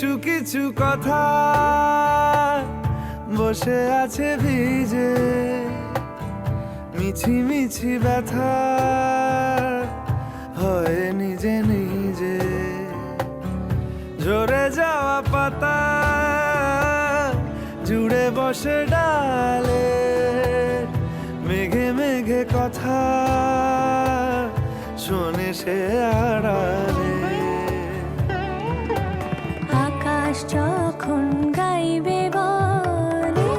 কিছু কিছু কথা বসে আছে ভিজে, মিছি মিছি ব্যথা হয় নিজে নিজে। ঝরে যাওয়া পাতা জুড়ে বসে ডালে, মেঘে মেঘে কথা শোনে সে আড়ালে। আকাশ যখন গাইবে বলে,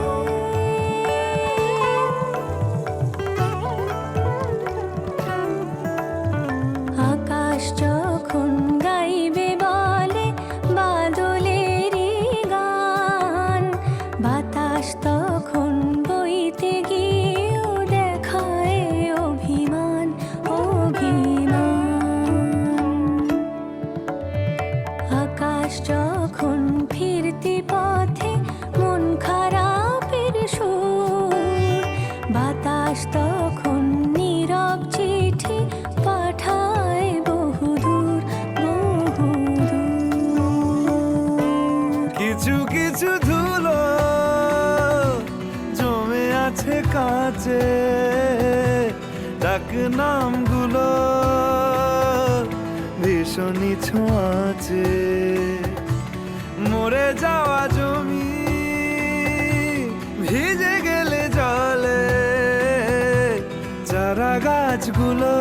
আকাশ যখন গাইবে বলে বাদলেরই গান, বাতাস তখন বইতে গিয়েও দেখায় অভিমান অভিমান। আকাশ যখন ফিরতি পথে মন খারাপের সুর, বাতাস তখন নীরব চিঠি পাঠায় বহুদূর বহুদূর। কিছু কিছু ধুলো জমে আছে কাঁচে, ডাক নামগুলো ভীষণই ছোঁয়াচে। মরে যাওয়া জমি ভিজে গেলে জলে, চারা গাছগুলো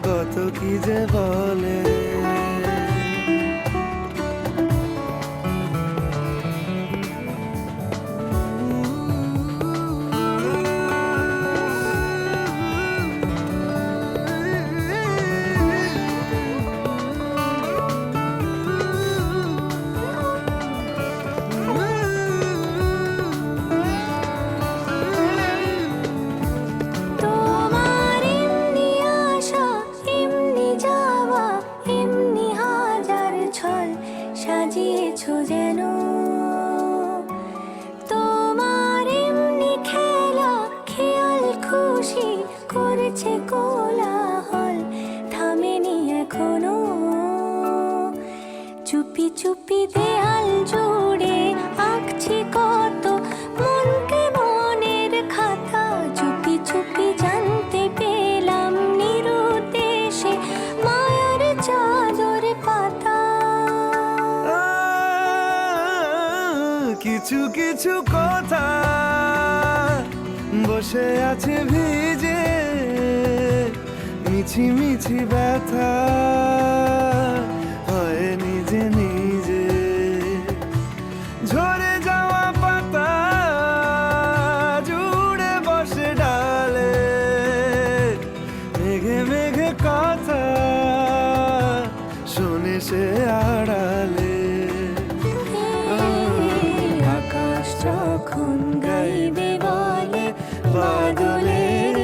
কত কি যে বলে। তোমার এমনি আসা এমনি যাওয়া, এমনি হাজার ছল সাজিয়েছো যেন। তোমার এমনি খেলা খেয়াল খুশি করেছে কোলাহল, থামেনি এখনো। চুপি চুপি দেয়াল জুড়ে আঁকছি কত মনকে মনের খাতা, চুপি চুপি জানতে পেলাম নিরুদ্দেশে মায়ার চাদর পাতা। কিছু কিছু কথা বসে আছে ভিজে, মিছি মিছি ব্যথা হয় নিজে নিজে। ঝরে যাওয়া পাতা জুড়ে বসে ডালে, মেঘে মেঘে কথা শোনে সে আড়ালে। আকাশ যখন গাইবে বলে বাদলের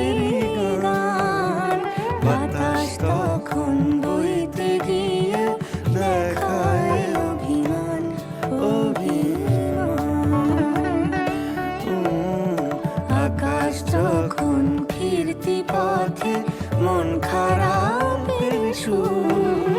গান, বাতাস তখন বইতে গিয়ে দেখায় অভিমান অভিমান। আকাশ যখন ফিরতি পথে মন খারাপের সুর,